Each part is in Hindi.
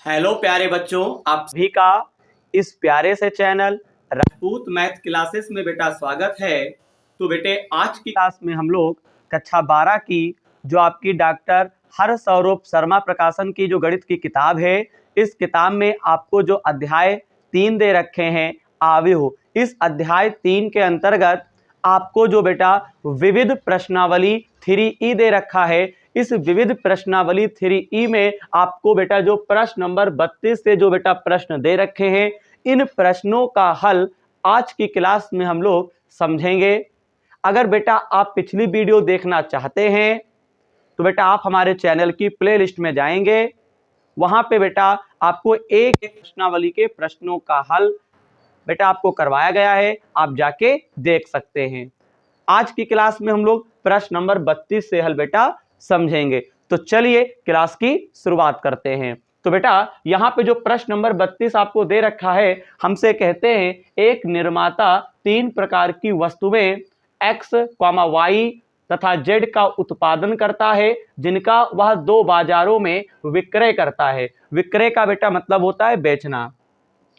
हेलो प्यारे बच्चों, आप सभी का इस प्यारे से चैनल राजपूत मैथ क्लासेस में बेटा स्वागत है। तो बेटे आज की क्लास में हम लोग कक्षा 12 की जो आपकी डॉक्टर हर सौरभ शर्मा प्रकाशन की जो गणित की किताब है, इस किताब में आपको जो अध्याय 3 दे रखे हैं आव्यूह, इस अध्याय 3 के अंतर्गत आपको जो बेटा विविध प्रश्नावली 3E दे रखा है। इस विविध प्रश्नावली 3E में आपको बेटा जो प्रश्न नंबर 32 से जो बेटा प्रश्न दे रखे हैं, इन प्रश्नों का हल आज की क्लास में हम लोग समझेंगे। अगर बेटा आप पिछली वीडियो देखना चाहते हैं तो बेटा आप हमारे चैनल की प्लेलिस्ट में जाएंगे, वहां पे बेटा आपको एक एक प्रश्नावली के प्रश्नों का हल बेटा आपको करवाया गया है, आप जाके देख सकते हैं। आज की क्लास में हम लोग प्रश्न नंबर 32 से हल बेटा समझेंगे। तो चलिए क्लास की शुरुआत करते हैं। तो बेटा यहाँ पे जो प्रश्न नंबर 32 आपको दे रखा है, हमसे कहते हैं एक निर्माता 3 प्रकार की वस्तुएं X, Y तथा Z का उत्पादन करता है, जिनका वह 2 बाजारों में विक्रय करता है। विक्रय का बेटा मतलब होता है बेचना।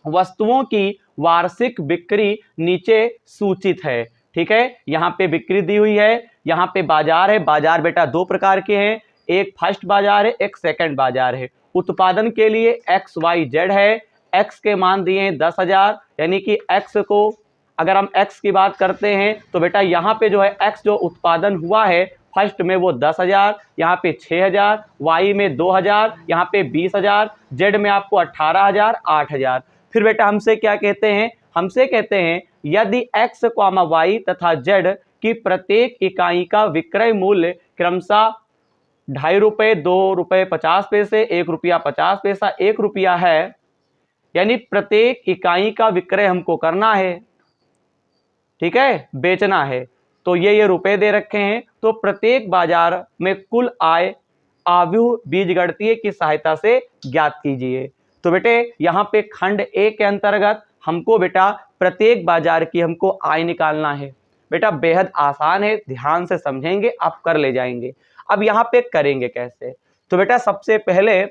वस्तुओं की वार्षिक बिक्री नीचे सूचित है। ठीक है, यहाँ पे बिक्री दी हुई है, यहाँ पे बाजार है। बाजार बेटा 2 प्रकार के हैं, एक फर्स्ट बाजार है, एक सेकंड बाजार है। उत्पादन के लिए XYZ है। X के मान दिए हैं 10,000, यानी कि X को अगर हम X की बात करते हैं तो बेटा यहाँ पे जो है X जो उत्पादन हुआ है फर्स्ट में वो 10,000, यहाँ पे 6,000, Y में 2,000, यहाँ पे 20,000, Z में आपको 18,000, 8,000। फिर बेटा हमसे क्या कहते हैं, हमसे कहते हैं यदि X, Y तथा Z की प्रत्येक इकाई का विक्रय मूल्य क्रमशः 2.5 रुपये, 2 रुपये 50 पैसे, 1 रुपया 50 पैसा, 1 रुपया है, यानी प्रत्येक इकाई का विक्रय हमको करना है। ठीक है, बेचना है। तो ये रुपए दे रखे हैं। तो प्रत्येक बाजार में कुल आय आव्यूह बीजगणितीय की सहायता से ज्ञात कीजिए। तो बेटे यहाँ पे खंड ए के अंतर्गत हमको बेटा प्रत्येक बाजार की हमको आय निकालना है। बेटा बेहद आसान है, ध्यान से समझेंगे आप कर ले जाएंगे। अब यहाँ पे करेंगे कैसे, तो बेटा सबसे पहले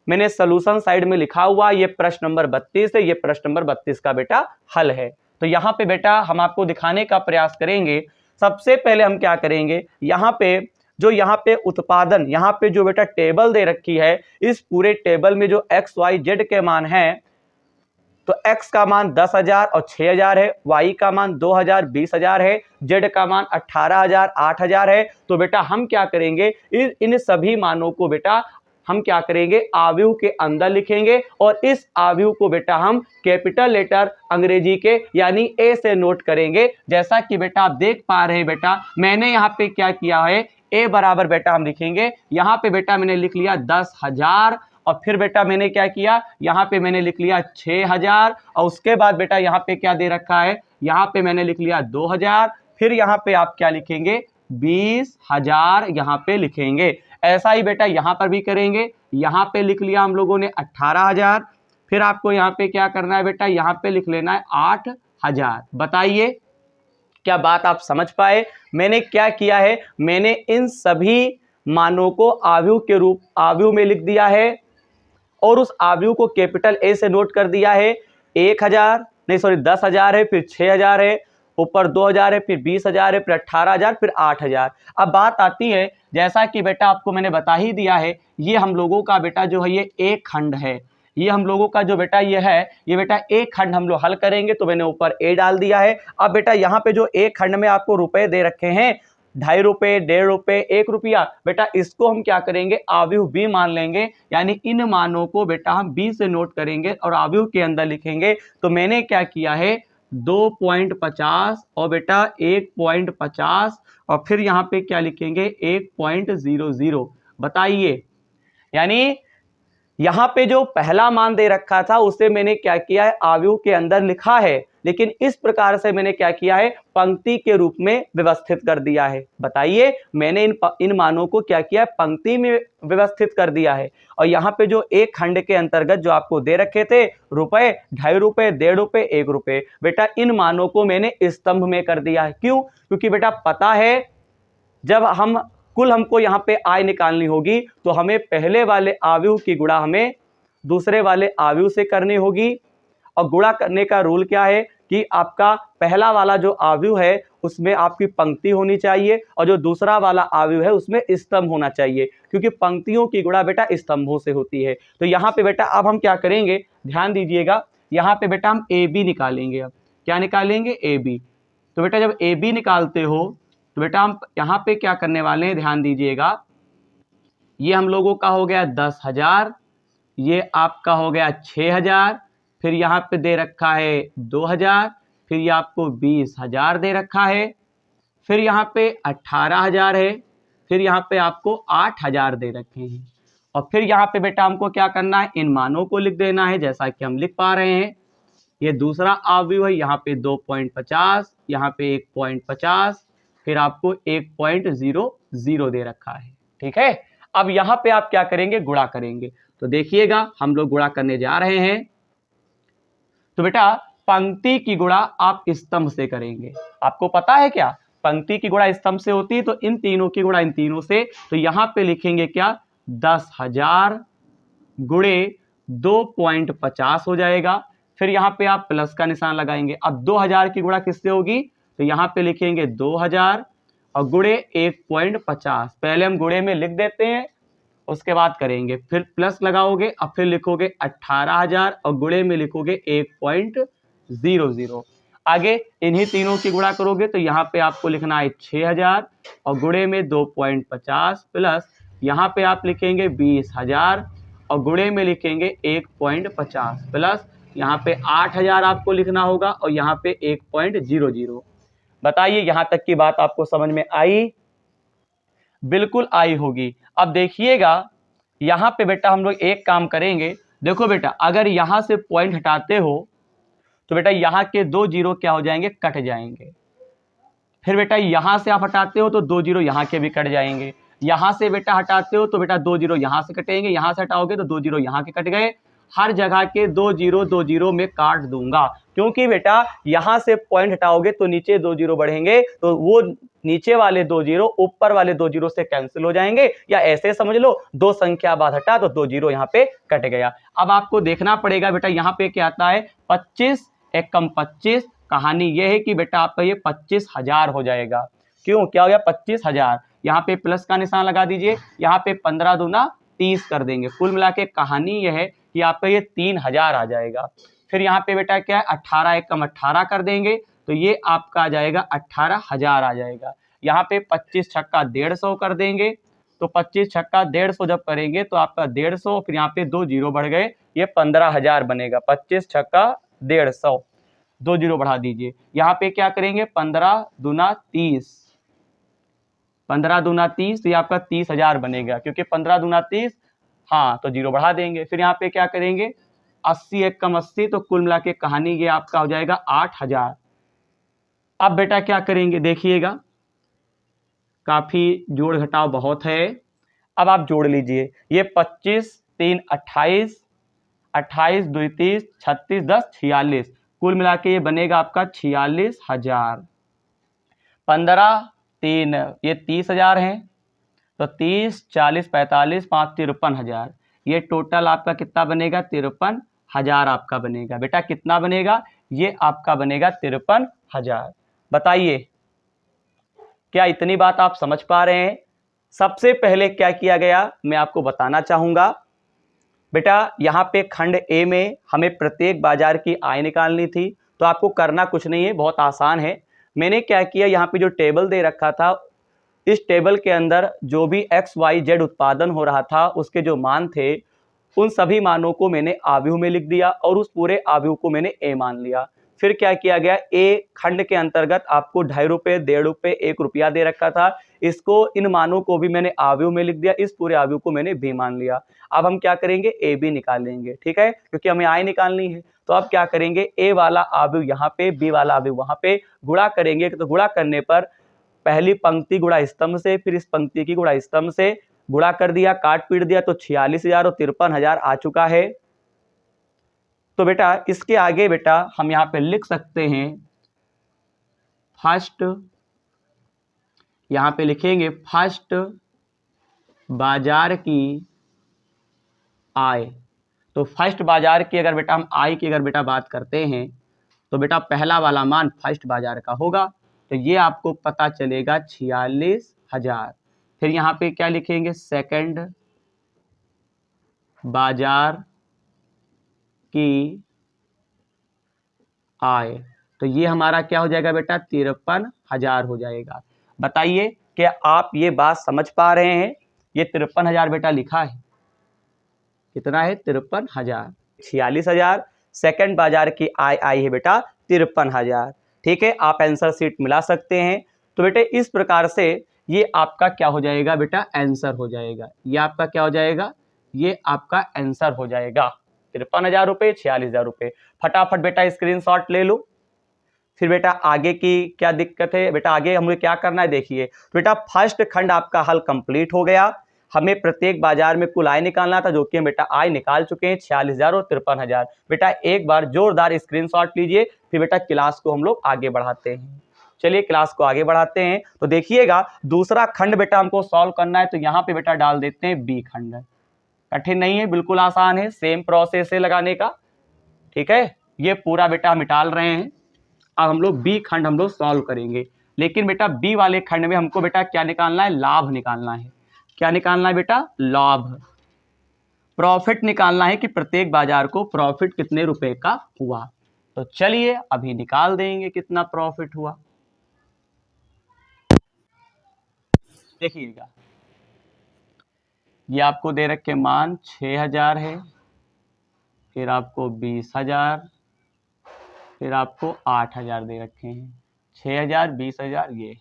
मैंने सॉल्यूशन साइड में लिखा हुआ ये प्रश्न नंबर 32 है, ये प्रश्न नंबर 32 का बेटा हल है। तो यहाँ पे बेटा हम आपको दिखाने का प्रयास करेंगे। सबसे पहले हम क्या करेंगे, यहाँ पे जो यहाँ पे उत्पादन, यहाँ पे जो बेटा टेबल दे रखी है, इस पूरे टेबल में जो XYZ के मान हैं, तो X का मान 10,000 और 6,000 है, Y का मान 2,000, 20,000 है, Z का मान 18,000, 8,000 है। तो बेटा हम क्या करेंगे, इन सभी मानों को बेटा हम क्या करेंगे, आव्यूह के अंदर लिखेंगे और इस आव्यूह को बेटा हम कैपिटल लेटर अंग्रेजी के यानी ए से नोट करेंगे। जैसा कि बेटा आप देख पा रहे हैं, बेटा मैंने यहाँ पे क्या किया है, ए बराबर बेटा हम लिखेंगे, यहाँ पे बेटा मैंने लिख लिया 10,000 और फिर बेटा मैंने क्या किया, यहाँ पे मैंने लिख लिया 6,000 और उसके बाद बेटा यहाँ पे क्या दे रखा है, यहाँ पे मैंने लिख लिया 2,000, फिर यहाँ पे आप क्या लिखेंगे 20,000 यहाँ पे लिखेंगे। ऐसा ही बेटा यहाँ पर भी करेंगे, यहाँ पे लिख लिया हम लोगों ने 18,000, फिर आपको यहाँ पे क्या करना है बेटा, यहाँ पे लिख लेना है 8,000। बताइए क्या बात आप समझ पाए। मैंने क्या किया है, मैंने इन सभी मानों को आव्यूह के रूप आव्यूह में लिख दिया है और उस आव्यूह को कैपिटल ए से नोट कर दिया है। 10,000 है, फिर 6,000 है, ऊपर 2,000 है, फिर 20,000 है, फिर 18,000, फिर 8,000। अब बात आती है, जैसा कि बेटा आपको मैंने बता ही दिया है, ये हम लोगों का बेटा जो है ये एक खंड है, ये हम लोगों का जो बेटा ये है, ये बेटा एक खंड हम लोग हल करेंगे। तो मैंने ऊपर ए डाल दिया है। अब बेटा यहाँ पे जो एक खंड में आपको रुपए दे रखे हैं, 2.5 रुपये, 1.5 रुपये, 1 रुपया, बेटा इसको हम क्या करेंगे, आव्यूह बी मान लेंगे, यानी इन मानों को बेटा हम बी से नोट करेंगे और आव्यूह के अंदर लिखेंगे। तो मैंने क्या किया है, 2.50 और बेटा 1.50 और फिर यहाँ पे क्या लिखेंगे 1.00। बताइए, यानी यहाँ पे जो पहला मान दे रखा था उसे मैंने क्या किया है, आव्यूह के अंदर लिखा है, लेकिन इस प्रकार से मैंने क्या किया है, पंक्ति के रूप में व्यवस्थित कर दिया है। बताइए, मैंने इन मानों को क्या किया है, पंक्ति में व्यवस्थित कर दिया है। और यहाँ पे जो एक खंड के अंतर्गत जो आपको दे रखे थे रुपए, 2.5 रुपये, 1.5 रुपये, 1 रुपये, बेटा इन मानों को मैंने स्तंभ में कर दिया है। क्यों, क्योंकि बेटा पता है जब हम कुल हमको यहाँ पे आय निकालनी होगी तो हमें पहले वाले आव्यूह की गुणा हमें दूसरे वाले आव्यूह से करनी होगी। और गुणा करने का रूल क्या है कि आपका पहला वाला जो आव्यूह है उसमें आपकी पंक्ति होनी चाहिए और जो दूसरा वाला आव्यूह है उसमें स्तंभ होना चाहिए, क्योंकि पंक्तियों की गुणा बेटा स्तंभों से होती है। तो यहाँ पे बेटा अब हम क्या करेंगे, ध्यान दीजिएगा, यहाँ पे बेटा हम ए बी निकालेंगे। अब क्या निकालेंगे, ए बी। तो बेटा जब ए बी निकालते हो तो बेटा हम यहाँ पे क्या करने वाले हैं, ध्यान दीजिएगा, ये हम लोगों का हो गया 10,000, ये आपका हो गया 6,000, फिर यहाँ पे दे रखा है 2,000, फिर ये आपको 20,000 दे रखा है, फिर यहाँ पे 18,000 है, फिर यहाँ पे आपको 8,000 दे रखे हैं। और फिर यहाँ पे बेटा हमको क्या करना है, इन मानों को लिख देना है जैसा कि हम लिख पा रहे हैं। ये दूसरा आव्यूह है, यहाँ पे 2.50, यहाँ पे 1.50, फिर आपको 1.00 दे रखा है। ठीक है, अब यहाँ पे आप क्या करेंगे, गुणा करेंगे। तो देखिएगा हम लोग गुणा करने जा रहे हैं। तो बेटा पंक्ति की गुणा आप स्तंभ से करेंगे। आपको पता है क्या, पंक्ति की गुणा स्तंभ से होती है, तो इन तीनों की गुणा इन तीनों से। तो यहाँ पे लिखेंगे क्या, 10,000 गुणे 2.50 हो जाएगा। फिर यहाँ पे आप प्लस का निशान लगाएंगे। अब 2,000 की गुणा किससे होगी, तो यहाँ पे लिखेंगे 2,000 और गुणे 1.50। पहले हम गुणे में लिख देते हैं, उसके बाद करेंगे, फिर प्लस लगाओगे, अब फिर लिखोगे 18,000 और गुणे में लिखोगे 1.00। आगे इन्हीं तीनों की गुणा करोगे तो यहाँ पे आपको लिखना है 6,000 और गुणे में 2.50 प्लस यहाँ पे आप लिखेंगे 20,000 और गुणे में लिखेंगे 1.50 प्लस यहाँ पे 8,000 आपको लिखना होगा और यहाँ पे 1.00। बताइए यहाँ तक की बात आपको समझ में आई? बिल्कुल आई होगी। अब देखिएगा यहाँ पे बेटा हम लोग एक काम करेंगे। देखो बेटा अगर यहाँ से पॉइंट हटाते हो तो बेटा यहाँ के 2 जीरो क्या हो जाएंगे, कट जाएंगे। फिर बेटा यहाँ से आप हटाते हो तो 2 जीरो यहाँ के भी कट जाएंगे। यहाँ से बेटा हटाते हो तो बेटा 2 जीरो यहाँ से कटेंगे, यहाँ से हटाओगे तो 2 जीरो यहाँ के कट गए। हर जगह के 2 जीरो में काट दूंगा, क्योंकि बेटा यहाँ से पॉइंट हटाओगे तो नीचे 2 जीरो बढ़ेंगे, तो वो नीचे वाले 2 जीरो ऊपर वाले 2 जीरो से कैंसिल हो जाएंगे। या ऐसे समझ लो 2 संख्या बाद हटा तो 2 जीरो यहाँ पे कट गया। अब आपको देखना पड़ेगा बेटा यहाँ पे क्या आता है, 25 एकम 25। कहानी ये है कि बेटा आपका ये 25,000 हो जाएगा। क्यों, क्या हो गया, 25,000। यहाँ पे प्लस का निशान लगा दीजिए, यहाँ पे 15 दूना 30 कर देंगे। कुल मिला के कहानी यह है कि आपका ये 3,000 आ जाएगा। फिर यहाँ पे बेटा क्या है, 18 एकम 18 कर देंगे तो ये आपका आ जाएगा 18,000 आ जाएगा। यहाँ पे 25 छक्का 150 कर देंगे तो 25 छक्का 150 जब करेंगे तो आपका 150, फिर यहाँ पे 2 जीरो बढ़ गए, ये 15,000 बनेगा। 25 छक्का 150, 2 जीरो बढ़ा दीजिए। यहाँ पे क्या करेंगे, 15 दूना 30, 15 दूना 30 तो ये आपका 30,000 बनेगा, क्योंकि 15 दूना 30, हाँ तो जीरो बढ़ा देंगे। फिर यहाँ पे क्या करेंगे, 80 एकम 80, तो कुल मिला के कहानी ये आपका हो जाएगा 8,000। अब बेटा क्या करेंगे, देखिएगा काफी जोड़ घटाव बहुत है। अब आप जोड़ लीजिए, ये 25 3 28, 28 2 30, 36 10 46, कुल मिला के ये बनेगा आपका 46,000। 15 3 ये 30,000 है, तो 30 40 45 5 53,000, ये टोटल आपका कितना बनेगा, 53,000 आपका बनेगा। बेटा कितना बनेगा, ये आपका बनेगा 53,000। बताइए क्या इतनी बात आप समझ पा रहे हैं? सबसे पहले क्या किया गया मैं आपको बताना चाहूंगा। बेटा यहाँ पे खंड ए में हमें प्रत्येक बाजार की आय निकालनी थी, तो आपको करना कुछ नहीं है, बहुत आसान है। मैंने क्या किया, यहाँ पे जो टेबल दे रखा था, इस टेबल के अंदर जो भी XYZ उत्पादन हो रहा था उसके जो मान थे उन सभी मानों को मैंने आव्यूह में लिख दिया और उस पूरे आव्यूह को मैंने ए मान लिया। फिर क्या किया गया, ए खंड के अंतर्गत आपको 2.5 रुपये 1.5 रुपये 1 रुपया दे रखा था, इसको इन मानों को भी मैंने आव्यूह में लिख दिया, इस पूरे आव्यूह को मैंने बी मान लिया। अब हम क्या करेंगे, ए बी निकालेंगे, ठीक है, क्योंकि हमें आय निकालनी है। तो अब क्या करेंगे, ए वाला आव्यूह यहाँ पे, बी वाला आव्यूह वहां पे, गुणा करेंगे। तो गुणा करने पर पहली पंक्ति गुणा स्तंभ से, फिर इस पंक्ति की गुणा स्तंभ से, गुणा कर दिया, काट पीट दिया, तो 46,000 और 53,000 आ चुका है। तो बेटा इसके आगे बेटा हम यहाँ पे लिख सकते हैं फर्स्ट, यहाँ पे लिखेंगे फर्स्ट बाजार की आय। तो फर्स्ट बाजार की अगर बेटा हम आई की अगर बेटा बात करते हैं तो बेटा पहला वाला मान फर्स्ट बाजार का होगा, तो ये आपको पता चलेगा 46,000। फिर यहाँ पे क्या लिखेंगे, सेकंड बाजार की आय, तो ये हमारा क्या हो जाएगा बेटा, 53,000 हो जाएगा। बताइए कि आप ये बात समझ पा रहे हैं, ये 53,000 बेटा लिखा है, कितना है, 53,000। 46,000, सेकंड बाजार की आय आई है बेटा 53,000। ठीक है, आप आंसर शीट मिला सकते हैं। तो बेटे इस प्रकार से ये आपका क्या हो जाएगा बेटा, आंसर हो जाएगा। ये आपका क्या हो जाएगा, ये आपका आंसर हो जाएगा 53,000 रुपये, 46,000 रुपये। फटाफट बेटा स्क्रीनशॉट ले लो। फिर बेटा आगे की क्या दिक्कत है, बेटा आगे हमें क्या करना है, देखिए। तो बेटा फर्स्ट खंड आपका हल कंप्लीट हो गया। हमें प्रत्येक बाजार में कुल आय निकालना था, जो कि हम बेटा आय निकाल चुके हैं 46,000 और 53,000। बेटा एक बार जोरदार स्क्रीनशॉट लीजिए, फिर बेटा क्लास को हम लोग आगे बढ़ाते हैं। चलिए क्लास को आगे बढ़ाते हैं। तो देखिएगा दूसरा खंड बेटा हमको सॉल्व करना है, तो यहाँ पे बेटा डाल देते हैं बी खंड। कठिन नहीं है, बिल्कुल आसान है, सेम प्रोसेस है लगाने का। ठीक है, ये पूरा बेटा हम डाल रहे हैं। अब हम लोग बी खंड हम लोग सॉल्व करेंगे, लेकिन बेटा बी वाले खंड में हमको बेटा क्या निकालना है, लाभ निकालना है। क्या निकालना है बेटा, लाभ, प्रॉफिट निकालना है कि प्रत्येक बाजार को प्रॉफिट कितने रुपए का हुआ। तो चलिए अभी निकाल देंगे कितना प्रॉफिट हुआ। देखिएगा ये आपको दे रखे मान 6,000 है, फिर आपको 20,000, फिर आपको 8,000 दे रखे हैं। 6,000, 20,000, ये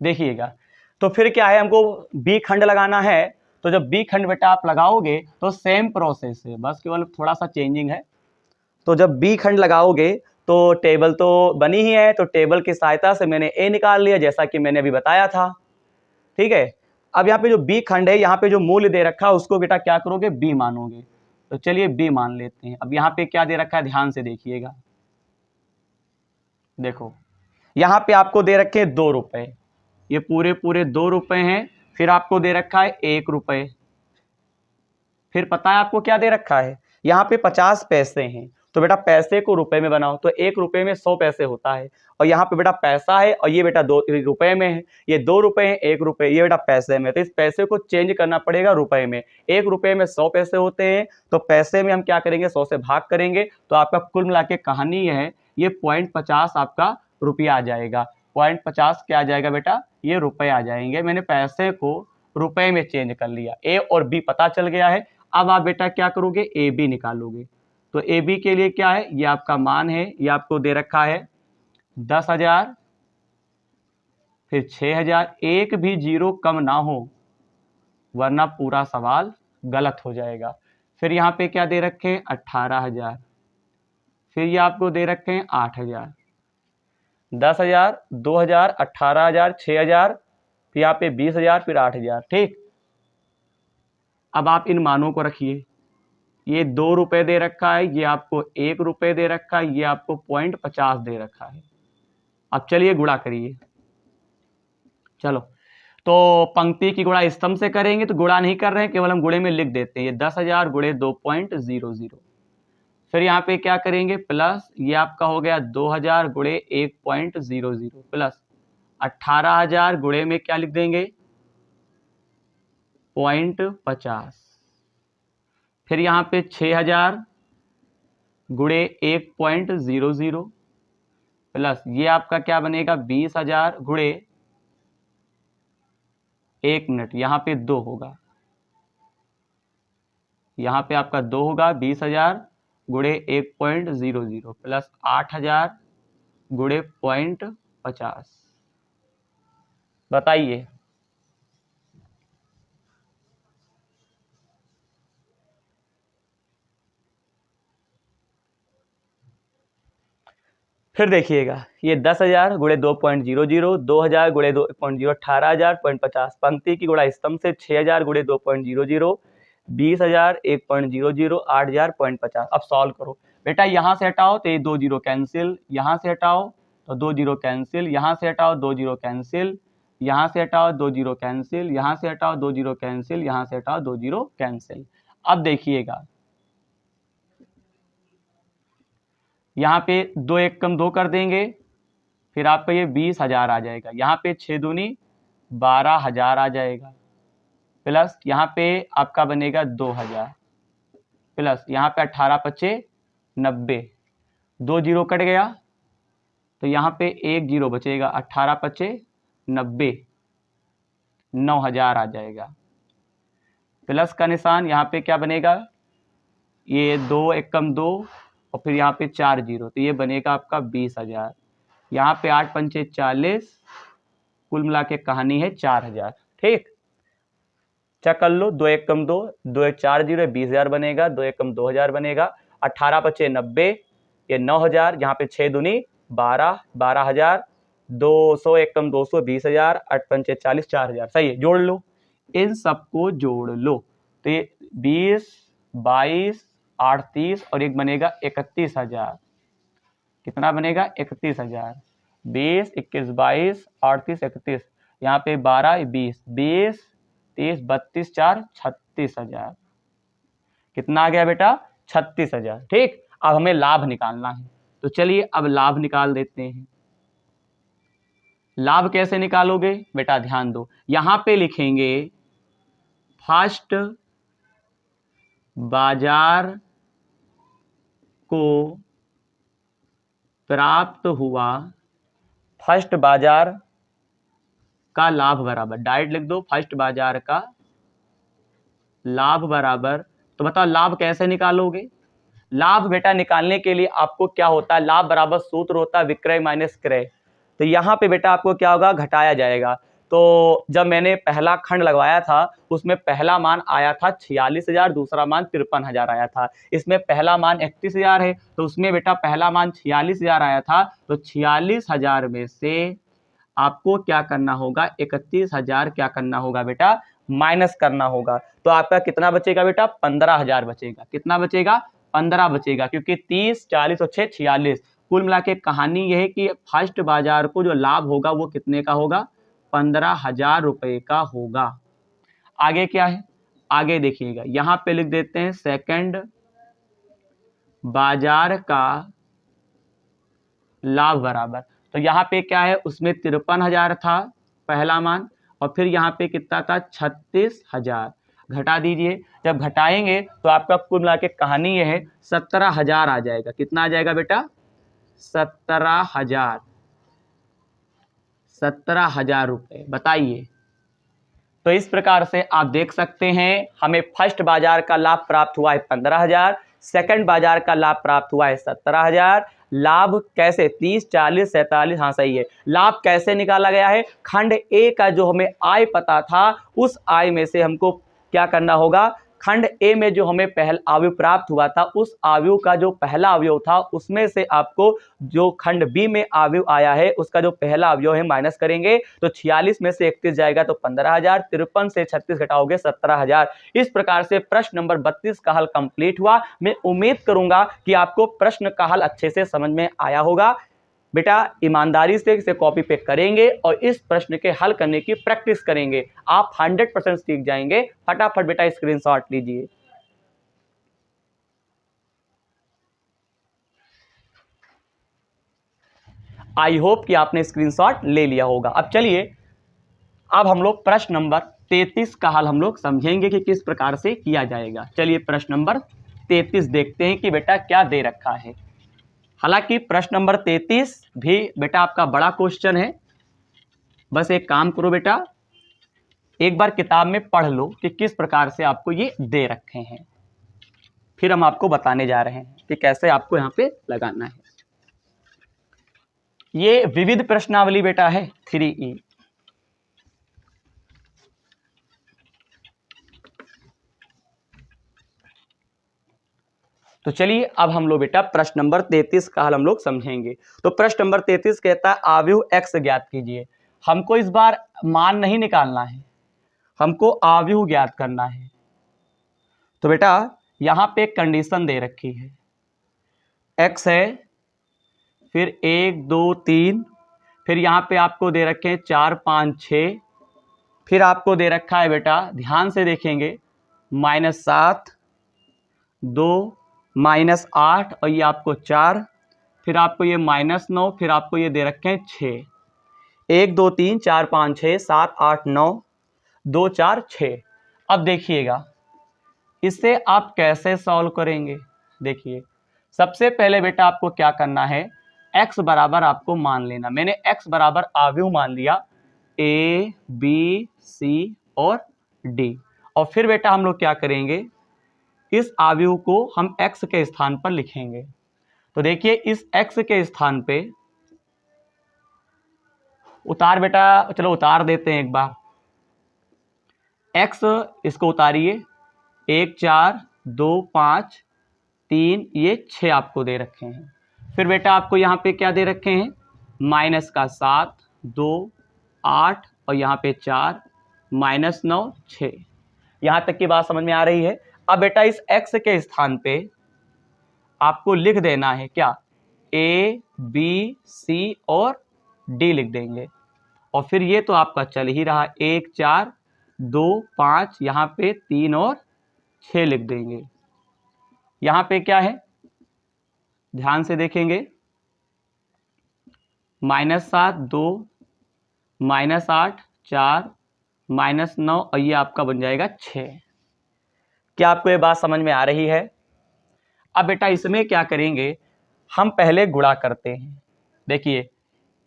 देखिएगा। तो फिर क्या है, हमको बी खंड लगाना है। तो जब बी खंड बेटा आप लगाओगे तो सेम प्रोसेस है, बस केवल थोड़ा सा चेंजिंग है। तो जब बी खंड लगाओगे तो टेबल तो बनी ही है, तो टेबल की सहायता से मैंने ए निकाल लिया, जैसा कि मैंने अभी बताया था। ठीक है, अब यहाँ पे जो बी खंड है, यहाँ पे जो मूल्य दे रखा है उसको बेटा क्या करोगे, बी मानोगे। तो चलिए बी मान लेते हैं। अब यहाँ पे क्या दे रखा है, ध्यान से देखिएगा। देखो यहाँ पे आपको दे रखे हैं 2 रुपए, ये पूरे पूरे 2 रुपए हैं। फिर आपको दे रखा है 1 रुपए। फिर पता है आपको क्या दे रखा है, यहाँ पे 50 पैसे हैं। तो बेटा पैसे को रुपए में बनाओ, तो 1 रुपए में 100 पैसे होता है। और यहाँ पे बेटा पैसा है, और ये बेटा 2 रुपए में है। ये 2 रुपए हैं, 1 रुपए, ये बेटा पैसे में। तो इस पैसे को चेंज करना पड़ेगा रुपए में। 1 रुपए में 100 पैसे होते हैं, तो पैसे में हम क्या करेंगे, 100 से भाग करेंगे। तो आपका कुल मिला के कहानी है, ये 0.50 आपका रुपया आ जाएगा। 0.50 क्या आ जाएगा बेटा, ये रुपए आ जाएंगे। मैंने पैसे को रुपए में चेंज कर लिया, ए और बी पता चल गया है। अब आप बेटा क्या करोगे, ए बी निकालोगे। तो ए बी के लिए क्या है, ये आपका मान है, ये आपको दे रखा है 10,000, फिर 6,000। एक भी जीरो कम ना हो, वरना पूरा सवाल गलत हो जाएगा। फिर यहाँ पे क्या दे रखे हैं, 18,000। फिर ये आपको दे रखे हैं 8,000, 10,000, 2,000, 18,000, 6,000, फिर यहाँ पे 20,000, फिर 8,000। ठीक, अब आप इन मानों को रखिए। ये 2 रुपए दे रखा है, ये आपको 1 रुपए दे रखा है, ये आपको 0.50 दे रखा है। अब चलिए गुणा करिए। चलो, तो पंक्ति की गुणा स्तंभ से करेंगे, तो गुणा नहीं कर रहे हैं, केवल हम गुणे में लिख देते हैं। ये 10,000 गुणे 2.00। फिर यहाँ पे क्या करेंगे, प्लस ये आपका हो गया 2,000 गुणे 1.00 प्लस 18,000 गुणे में क्या लिख देंगे, 0.50। फिर यहाँ पे 6,000 गुणे 1.00 प्लस ये आपका क्या बनेगा, 20,000 गुणे 1 मिनट, यहाँ पे 2 होगा, यहाँ पे आपका 2 होगा। 20,000 गुणे 1.00 प्लस 8,000 गुणे 0.50। बताइए फिर देखिएगा, ये 10,000 गुणे 2.00, 2,000 गुणे 2.0, 18,000 0.50। पंक्ति की गुणा स्तंभ से 6,000 गुणे 2.00, 20,000 1.00, 8,000 0.50। अब सॉल्व करो। बेटा यहाँ से हटाओ तो ये 2 जीरो कैंसिल, यहाँ से हटाओ तो 2 जीरो कैंसिल, यहाँ से हटाओ 2 जीरो कैंसिल, यहाँ से हटाओ 2 जीरो कैंसिल, यहाँ से हटाओ 2 जीरो कैंसिल, यहाँ से हटाओ 2 जीरो कैंसिल। अब देखिएगा यहाँ पे 2 एक कम 2 कर देंगे, फिर आपका ये 20,000 आ जाएगा। यहाँ पे 6 दूनी 12,000 आ जाएगा, प्लस यहाँ पे आपका बनेगा 2,000, प्लस यहाँ पे 18 पच्चे 90, 2 जीरो कट गया तो यहाँ पे 1 जीरो बचेगा, 18 पच्चे 90, 9,000 आ जाएगा। प्लस का निशान यहाँ पे क्या बनेगा, ये 2 एक कम 2 और फिर यहाँ पे 4 जीरो, तो ये बनेगा आपका 20,000। यहाँ पे 8 पंचे 40, कुल मिला के कहानी है 4,000। ठीक, चेक कर लो, 2 एक कम 2, 2 एक 4 जीरो 20,000 बनेगा, 2 एक कम 2,000 बनेगा, 18 पच्चे 90, ये 9,000, यहाँ पे 6 दूनी 12, 12,000, 200 एक कम 200 20,000, 8 पंचे 40, 4,000। सही है, जोड़ लो, इन सबको जोड़ लो तो ये 20, 22, 8, 30 और एक बनेगा 31,000। कितना बनेगा, 31,000। 20, 21, 22, 8, 30, 31, यहाँ पे 12, 20, 20, 30, 32, 4, 36,000। कितना आ गया बेटा, 36,000। ठीक, अब हमें लाभ निकालना है, तो चलिए अब लाभ निकाल देते हैं। लाभ कैसे निकालोगे बेटा, ध्यान दो, यहां पे लिखेंगे फर्स्ट बाजार को प्राप्त हुआ, फर्स्ट बाजार का लाभ बराबर, डायरेक्ट लिख दो, फर्स्ट बाजार का लाभ बराबर। तो बताओ लाभ कैसे निकालोगे। लाभ बेटा निकालने के लिए आपको क्या होता है, लाभ बराबर सूत्र होता है विक्रय माइनस क्रय। तो यहाँ पे बेटा आपको क्या होगा, घटाया जाएगा। तो जब मैंने पहला खंड लगवाया था उसमें पहला मान आया था 46,000, दूसरा मान 53,000 आया था। इसमें पहला मान 31,000 है तो उसमें बेटा पहला मान 46,000 आया था, तो 46,000 में से आपको क्या करना होगा, 31,000 क्या करना होगा बेटा, माइनस करना होगा। तो आपका कितना बचेगा बेटा, 15,000 बचेगा। कितना बचेगा, 15 बचेगा, क्योंकि 30, 40 और 6 46। कुल मिला के कहानी यह है कि फर्स्ट बाजार को जो लाभ होगा वो कितने का होगा, 15,000 रुपए का होगा। आगे क्या है, आगे देखिएगा, यहां पे लिख देते हैं सेकंड बाजार का लाभ बराबर। तो यहाँ पे क्या है, उसमें 53,000 था पहला मान, और फिर यहाँ पे कितना था, 36,000। घटा दीजिए, जब घटाएंगे तो आपका कुल मिला के कहानी यह है 17,000 आ जाएगा। कितना आ जाएगा बेटा, 17,000, 17,000 रुपए। बताइए, तो इस प्रकार से आप देख सकते हैं हमें फर्स्ट बाजार का लाभ प्राप्त हुआ है 15,000, सेकंड बाजार का लाभ प्राप्त हुआ है 17,000। लाभ कैसे, 30, 40, 47, हाँ सही है। लाभ कैसे निकाला गया है, खंड ए का जो हमें आय पता था उस आय में से हमको क्या करना होगा, खंड ए में जो हमें पहला अवयव प्राप्त हुआ था उस अवयव का जो पहला अवयव था उसमें से आपको जो खंड बी में अवयव आया है उसका जो पहला अवयव है माइनस करेंगे। तो 46 में से 31 जाएगा तो 15,000, 53 से 36 घटाओगे 17,000। इस प्रकार से प्रश्न नंबर 32 का हल कंप्लीट हुआ। मैं उम्मीद करूंगा कि आपको प्रश्न का हल अच्छे से समझ में आया होगा। बेटा ईमानदारी से इसे कॉपी पे करेंगे और इस प्रश्न के हल करने की प्रैक्टिस करेंगे, आप 100% सीख जाएंगे। फटाफट बेटा स्क्रीनशॉट लीजिए। आई होप कि आपने स्क्रीनशॉट ले लिया होगा। अब चलिए, अब हम लोग प्रश्न नंबर 33 का हल हम लोग समझेंगे कि किस प्रकार से किया जाएगा। चलिए प्रश्न नंबर 33 देखते हैं कि बेटा क्या दे रखा है। हालांकि प्रश्न नंबर 33 भी बेटा आपका बड़ा क्वेश्चन है। बस एक काम करो बेटा, एक बार किताब में पढ़ लो कि किस प्रकार से आपको ये दे रखे हैं, फिर हम आपको बताने जा रहे हैं कि कैसे आपको यहाँ पे लगाना है। ये विविध प्रश्नावली बेटा है 3E। तो चलिए अब हम लोग बेटा प्रश्न नंबर 33 का हल हम लोग समझेंगे। तो प्रश्न नंबर 33 कहता है अवयव x ज्ञात कीजिए। हमको इस बार मान नहीं निकालना है, हमको अवयव ज्ञात करना है। तो बेटा यहाँ पे एक कंडीशन दे रखी है, x है, फिर 1 2 3, फिर यहाँ पे आपको दे रखे हैं 4 5 6, फिर आपको दे रखा है बेटा, ध्यान से देखेंगे, -7 2 -8 और ये आपको 4, फिर आपको ये -9, फिर आपको ये दे रखे हैं 6, 1 2 3 4 5 6 7 8 9 2 4 6। अब देखिएगा इसे आप कैसे सॉल्व करेंगे। देखिए सबसे पहले बेटा आपको क्या करना है, x बराबर आपको मान लेना। मैंने x बराबर आव्यूह मान लिया a b c और d, और फिर बेटा हम लोग क्या करेंगे, इस आव्यूह को हम x के स्थान पर लिखेंगे। तो देखिए इस x के स्थान पे उतार बेटा, चलो उतार देते हैं एक बार। x इसको उतारिए, 1 4 2 5 3 ये 6 आपको दे रखे हैं। फिर बेटा आपको यहाँ पे क्या दे रखे हैं, -7 2 8 और यहाँ पे 4 -9 6। यहाँ तक की बात समझ में आ रही है। अब बेटा इस x के स्थान पे आपको लिख देना है क्या, a b c और d लिख देंगे, और फिर ये तो आपका चल ही रहा, 1 4 2 5 यहाँ पे 3 और 6 लिख देंगे। यहाँ पे क्या है, ध्यान से देखेंगे, -7 2 -8 4 -9 और ये आपका बन जाएगा 6। क्या आपको ये बात समझ में आ रही है। अब बेटा इसमें क्या करेंगे, हम पहले गुणा करते हैं। देखिए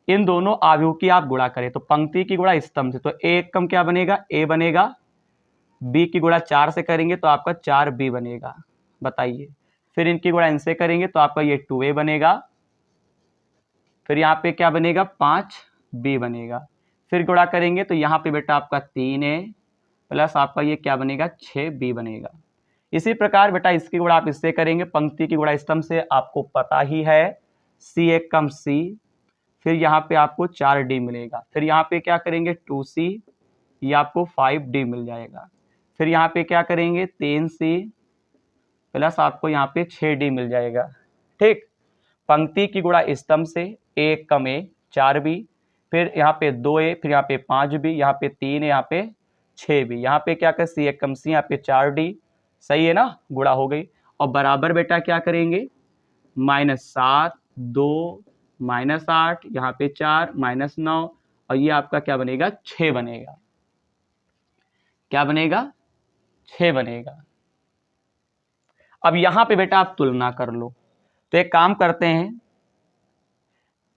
इन दोनों आव्यूह की आप गुणा करें तो पंक्ति की गुणा स्तंभ से, तो एक कम क्या बनेगा, a बनेगा, b की गुणा 4 से करेंगे तो आपका 4b बनेगा। बताइए, फिर इनकी गुणा इनसे करेंगे तो आपका ये 2a बनेगा, फिर यहाँ पे क्या बनेगा 5b बनेगा, फिर गुणा करेंगे तो यहाँ पे बेटा आपका 3a प्लस आपका ये क्या बनेगा 6b बनेगा। इसी प्रकार बेटा इसकी गुणा आप इससे करेंगे, पंक्ति की गुणा स्तंभ से आपको पता ही है, c एक कम c, फिर यहाँ पे आपको 4d मिलेगा, फिर यहाँ पे क्या करेंगे 2c, ये आपको 5d मिल जाएगा, फिर यहाँ पे क्या करेंगे 3c प्लस आपको यहाँ पे 6d मिल जाएगा। ठीक, पंक्ति की गुणा स्तंभ से एक कम a 4b, फिर यहाँ पे 2a, फिर यहाँ पे 5b, यहाँ पे 3, यहाँ पे 6b, यहाँ पे क्या कर c एक कम c, यहाँ पे 4d, सही है ना, गुणा हो गई। और बराबर बेटा क्या करेंगे, -7 2 -8 यहाँ पे 4 -9 और ये आपका क्या बनेगा 6 बनेगा। क्या बनेगा, 6 बनेगा। अब यहाँ पे बेटा आप तुलना कर लो, तो एक काम करते हैं,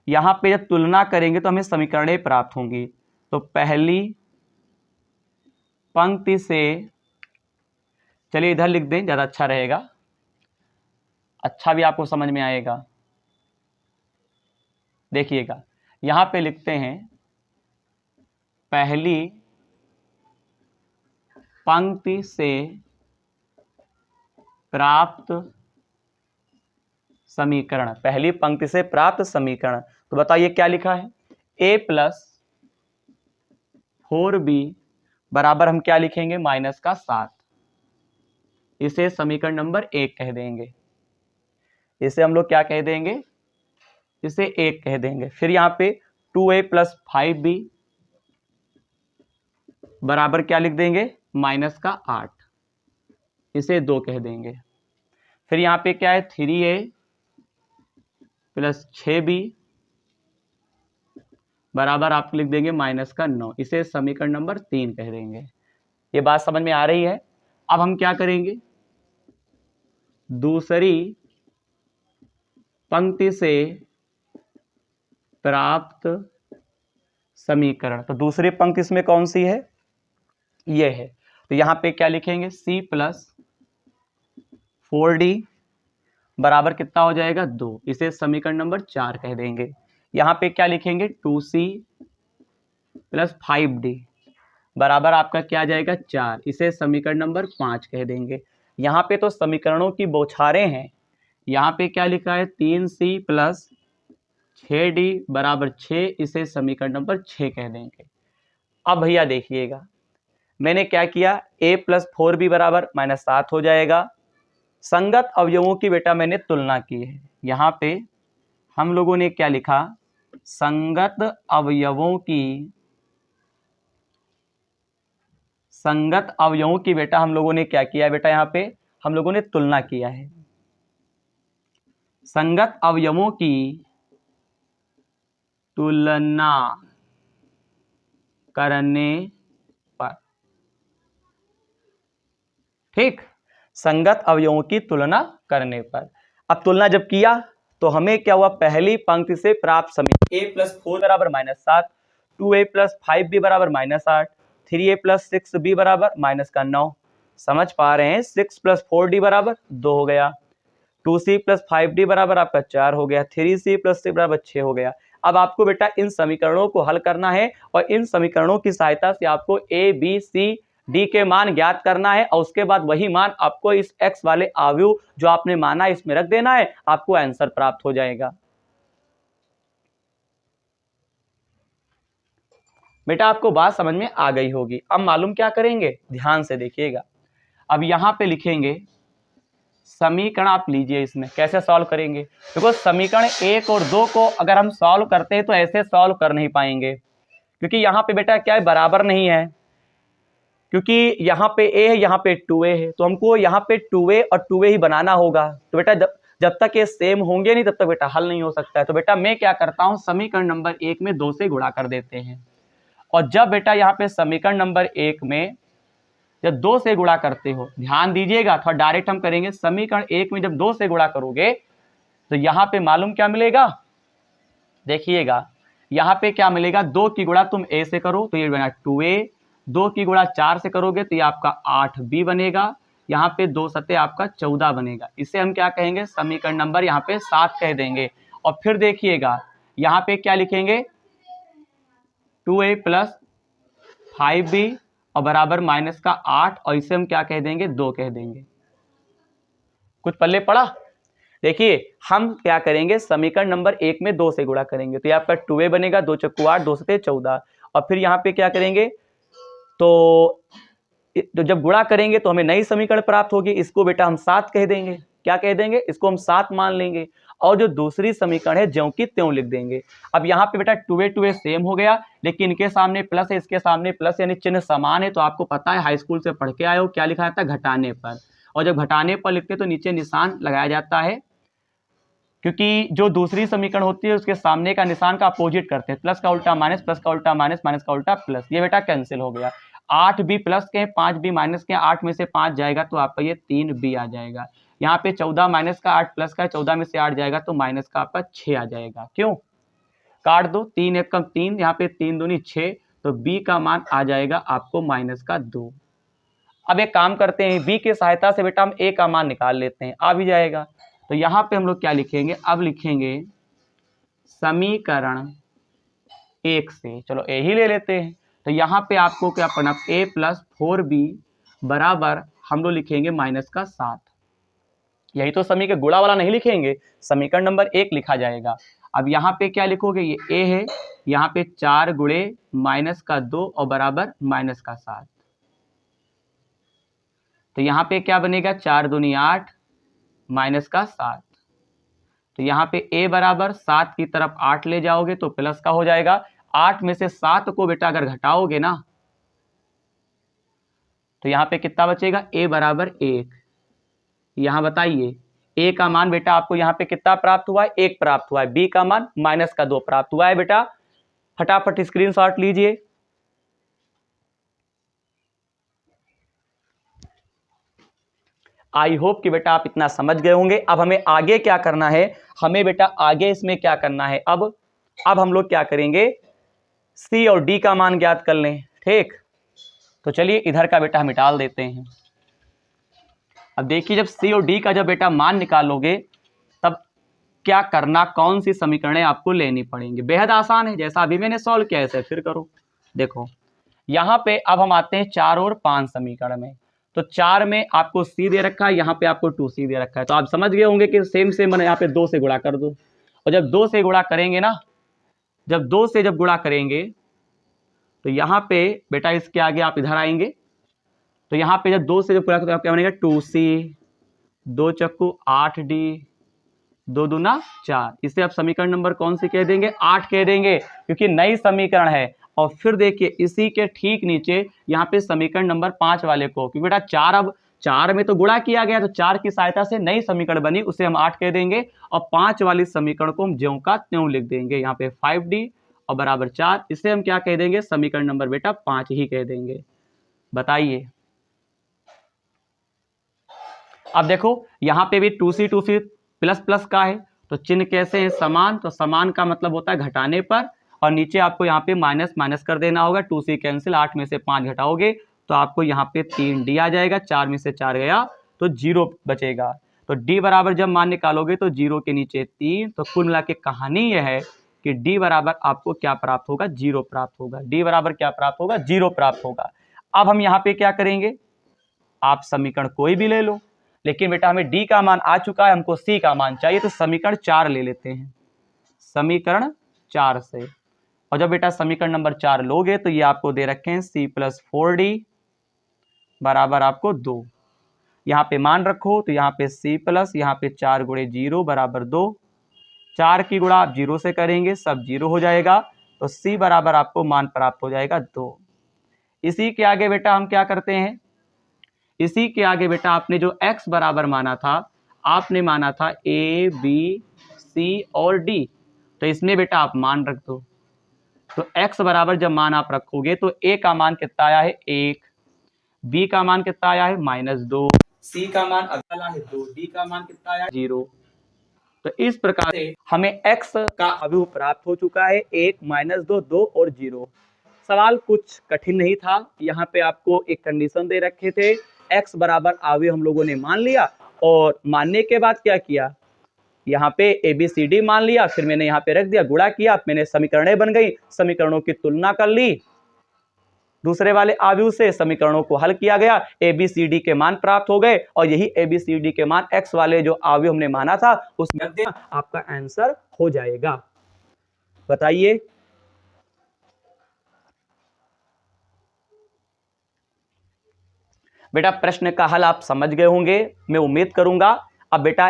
यहाँ पे जब तुलना करेंगे तो हमें समीकरणें प्राप्त होंगी। तो पहली पंक्ति से, चलिए इधर लिख दें, ज़्यादा अच्छा रहेगा, अच्छा भी आपको समझ में आएगा। देखिएगा यहाँ पे लिखते हैं, पहली पंक्ति से प्राप्त समीकरण, पहली पंक्ति से प्राप्त समीकरण। तो बताइए क्या लिखा है, a + 4b बराबर हम क्या लिखेंगे, -7। इसे समीकरण नंबर 1 कह देंगे, इसे हम लोग क्या कह देंगे, इसे 1 कह देंगे। फिर यहाँ पे 2a + 5b बराबर क्या लिख देंगे, -8, इसे 2 कह देंगे। फिर यहाँ पे क्या है 3a + 6b बराबर आप लिख देंगे -9, इसे समीकरण नंबर 3 कह देंगे। ये बात समझ में आ रही है। अब हम क्या करेंगे, दूसरी पंक्ति से प्राप्त समीकरण। तो दूसरी पंक्ति इसमें कौन सी है, ये है। तो यहाँ पे क्या लिखेंगे, c + 4d बराबर कितना हो जाएगा 2, इसे समीकरण नंबर 4 कह देंगे। यहाँ पे क्या लिखेंगे 2c + 5d बराबर आपका क्या आ जाएगा 4, इसे समीकरण नंबर 5 कह देंगे। यहाँ पे तो समीकरणों की बौछारें हैं। यहाँ पे क्या लिखा है 3c + 6d बराबर 6, इसे समीकरण नंबर 6 कह देंगे। अब भैया देखिएगा, मैंने क्या किया, a + 4b बराबर -7 हो जाएगा, संगत अवयवों की बेटा मैंने तुलना की है। यहाँ पे हम लोगों ने क्या लिखा, संगत अवयवों की बेटा हम लोगों ने क्या किया है बेटा, यहाँ पे हम लोगों ने तुलना किया है। संगत अवयवों की तुलना करने पर, ठीक, संगत अवयवों की तुलना करने पर। अब तुलना जब किया तो हमें क्या हुआ, पहली पंक्ति से प्राप्त समीकरण a + 4 बराबर -7, 2a + 5b बराबर -8, 3a + 6b बराबर -9। समझ पा रहे हैं, 6 + 4d बराबर 2 हो गया, 2c + 5d बराबर आपका 4 हो गया, 3c + 6 बराबर 6 हो गया। अब आपको बेटा इन समीकरणों को हल करना है और इन समीकरणों की सहायता से आपको a, b, c, d के मान ज्ञात करना है और उसके बाद वही मान आपको इस x वाले अवयव जो आपने माना इसमें रख देना है, आपको आंसर प्राप्त हो जाएगा। बेटा आपको बात समझ में आ गई होगी। अब मालूम क्या करेंगे, ध्यान से देखिएगा। अब यहां पे लिखेंगे समीकरण, आप लीजिए इसमें कैसे सॉल्व करेंगे। देखो समीकरण 1 और 2 को अगर हम सॉल्व करते हैं तो ऐसे सॉल्व कर नहीं पाएंगे, क्योंकि यहाँ पे बेटा क्या है, बराबर नहीं है, क्योंकि यहाँ पे a है, यहाँ पे 2a है, तो हमको यहाँ पे 2a और 2a ही बनाना होगा। तो बेटा जब तक ये सेम होंगे नहीं तब तक बेटा हल नहीं हो सकता है। तो बेटा मैं क्या करता हूँ, समीकरण नंबर 1 में 2 से गुणा कर देते हैं, और जब बेटा यहाँ पे समीकरण नंबर 1 में जब 2 से गुणा करते हो, ध्यान दीजिएगा, थोड़ा डायरेक्ट हम करेंगे। समीकरण 1 में जब 2 से गुणा करोगे तो यहाँ पे मालूम क्या मिलेगा, देखिएगा यहाँ पे क्या मिलेगा, 2 की गुणा तुम a से करो तो ये बना 2a, 2 की गुणा 4 से करोगे तो ये आपका 8b बनेगा, यहाँ पे 2 सते आपका 14 बनेगा। इसे हम क्या कहेंगे, समीकरण नंबर यहाँ पे 7 कह देंगे। और फिर देखिएगा यहाँ पे क्या लिखेंगे, 2a + 5b और बराबर -8, और इसे हम क्या कह देंगे, 2 कह देंगे। कुछ पल्ले पड़ा। देखिए हम क्या करेंगे, समीकरण नंबर 1 में 2 से गुणा करेंगे तो ये आपका 2a बनेगा, 2 चक्कू 8, 2 सते 14, और फिर यहाँ पे क्या करेंगे, तो जब गुणा करेंगे तो हमें नई समीकरण प्राप्त होगी, इसको बेटा हम 7 कह देंगे। क्या कह देंगे, इसको हम 7 मान लेंगे, और जो दूसरी समीकरण है ज्यों की त्यों लिख देंगे। अब यहाँ पे बेटा 2a 2a सेम हो गया, लेकिन इनके सामने प्लस है, इसके सामने प्लस, यानी चिन्ह समान है। तो आपको पता है, हाई स्कूल से पढ़ के आए हो, क्या लिखा जाता है, घटाने पर, और जब घटाने पर लिखते तो नीचे निशान लगाया जाता है, क्योंकि जो दूसरी समीकरण होती है उसके सामने का निशान का अपोजिट करते हैं, प्लस का उल्टा माइनस, प्लस का उल्टा माइनस, माइनस का उल्टा प्लस। ये बेटा कैंसिल हो गया, 8b प्लस के 5b माइनस के, 8 में से 5 जाएगा तो आपका ये 3b आ जाएगा। यहाँ पे 14 माइनस का 8 प्लस का है, 14 में से 8 जाएगा तो माइनस का आपका 6 आ जाएगा। क्यों, काट दो, 3 1 कम 3, यहाँ पे 3 दूनी 6, तो b का मान आ जाएगा आपको -2। अब एक काम करते हैं, b की सहायता से बेटा हम a का मान निकाल लेते हैं, आ भी जाएगा। तो यहाँ पे हम लोग क्या लिखेंगे, अब लिखेंगे समीकरण 1 से, चलो a ही ले लेते हैं। तो यहाँ पे आपको क्या पढ़ना, a + 4b बराबर हम लोग लिखेंगे -7। यही तो समी के गुणा वाला नहीं लिखेंगे, समीकरण नंबर 1 लिखा जाएगा। अब यहाँ पे क्या लिखोगे, ये a है, यहाँ पे 4 गुणे -2 और बराबर -7। तो यहाँ पे क्या बनेगा, 4 दूनी 8 -7। तो यहाँ पे a बराबर 7 की तरफ 8 ले जाओगे तो प्लस का हो जाएगा। 8 में से 7 को बेटा अगर घटाओगे ना तो यहाँ पे कितना बचेगा, a बराबर 1। यहाँ बताइए a का मान बेटा आपको यहाँ पे कितना प्राप्त हुआ है, 1 प्राप्त हुआ है, b का मान -2 प्राप्त हुआ है। बेटा फटाफट स्क्रीनशॉट लीजिए। आई होप कि बेटा आप इतना समझ गए होंगे। अब हमें आगे क्या करना है, हमें बेटा आगे इसमें क्या करना है, अब हम लोग क्या करेंगे, c और d का मान ज्ञात कर लें। ठीक, तो चलिए इधर का बेटा हम निकाल देते हैं। अब देखिए, जब c और d का जब बेटा मान निकालोगे तब क्या करना, कौन सी समीकरणें आपको लेनी पड़ेंगी। बेहद आसान है, जैसा अभी मैंने सॉल्व किया ऐसे फिर करो। देखो यहाँ पे अब हम आते हैं 4 और 5 समीकरण में। तो 4 में आपको c दे रखा है, यहाँ पे आपको 2c दे रखा है, तो आप समझ गए होंगे कि सेम मैंने यहाँ पे 2 से गुणा कर दो। और जब 2 से गुणा करेंगे ना, जब 2 से गुणा करेंगे तो यहाँ पे बेटा इसके आगे आप इधर आएंगे, तो यहाँ पे जब 2 से गुणा करेंगे तो क्या बनेगा, 2c 2 चक्कू 8D, 2 दूना 4। इसे आप समीकरण नंबर कौन सी कह देंगे? 8 कह देंगे, क्योंकि नई समीकरण है। और फिर देखिए इसी के ठीक नीचे यहाँ पे समीकरण नंबर 5 वाले को, क्योंकि बेटा 4 अब 4 में तो गुणा किया गया, तो 4 की सहायता से नई समीकरण बनी, उसे हम 8 कह देंगे। और 5 वाली समीकरण को हम ज्यों का त्यों लिख देंगे, यहाँ पे 5D और बराबर 4। इसे हम क्या कह देंगे? समीकरण नंबर बेटा 5 ही कह देंगे। बताइए। अब देखो यहाँ पे भी 2C प्लस प्लस का है, तो चिन्ह कैसे है? समान। तो समान का मतलब होता है घटाने पर, और नीचे आपको यहाँ पे माइनस माइनस कर देना होगा। 2C कैंसिल, 8 में से 5 घटाओगे तो आपको यहाँ पे 3D आ जाएगा। 4 में से 4 गया तो 0 बचेगा। तो D बराबर जब मान निकालोगे तो 0 के नीचे 3। तो कुल मिला के कहानी यह है कि D बराबर आपको क्या प्राप्त होगा? 0 प्राप्त होगा। D बराबर क्या प्राप्त होगा? 0 प्राप्त होगा। अब हम यहाँ पे क्या करेंगे? आप समीकरण कोई भी ले लो, लेकिन बेटा हमें D का मान आ चुका है, हमको C का मान चाहिए, तो समीकरण 4 ले लेते हैं। समीकरण 4 से, और जब बेटा समीकरण नंबर 4 लोगे तो ये आपको दे रखे हैं C + 4D बराबर आपको 2। यहाँ पे मान रखो तो यहाँ पे C प्लस, यहाँ पे 4 गुणे 0 बराबर 2। 4 की गुणा आप 0 से करेंगे, सब 0 हो जाएगा, तो C बराबर आपको मान प्राप्त हो जाएगा 2। इसी के आगे बेटा हम क्या करते हैं? इसी के आगे बेटा आपने जो x बराबर माना था, आपने माना था A, B, C और D, तो इसमें बेटा आप मान रख दो। तो x बराबर जब मान आप रखोगे तो A का मान कितना आया है? 1, B का मान कितना आया है? -2, C का मान अगला है 2, D का मान कितना आया? 0। तो इस प्रकार से हमें x का अवयव प्राप्त हो चुका है, 1, -2, 2 और 0। सवाल कुछ कठिन नहीं था। यहाँ पे आपको एक कंडीशन दे रखे थे, x बराबर अवयव हम लोगों ने मान लिया, और मानने के बाद क्या किया? यहाँ पे ABCD मान लिया, फिर मैंने यहाँ पे रख दिया, गुणा किया, मैंने समीकरणें बन गई, समीकरणों की तुलना कर ली दूसरे वाले अवयव से, समीकरणों को हल किया गया, ABCD के मान प्राप्त हो गए, और यही ABCD के मान x वाले जो अवयव हमने माना था उसमें रख दिया, आपका आंसर हो जाएगा। बताइए। बेटा प्रश्न का हल आप समझ गए होंगे, मैं उम्मीद करूंगा। अब बेटा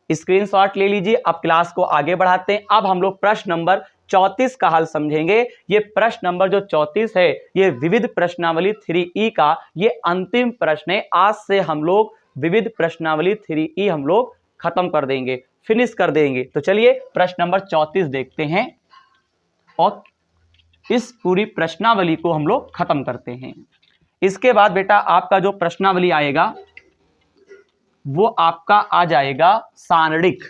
स्क्रीनशॉट ले लीजिए। अब क्लास को आगे बढ़ाते हैं। अब हम लोग प्रश्न नंबर 34 का हल समझेंगे। ये प्रश्न नंबर जो 34 है, ये विविध प्रश्नावली 3E का ये अंतिम प्रश्न है। आज से हम लोग विविध प्रश्नावली 3E हम लोग खत्म कर देंगे, फिनिश कर देंगे। तो चलिए प्रश्न नंबर 34 देखते हैं, और इस पूरी प्रश्नावली को हम लोग खत्म करते हैं। इसके बाद बेटा आपका जो प्रश्नावली आएगा वो आपका आ जाएगा सारणिक,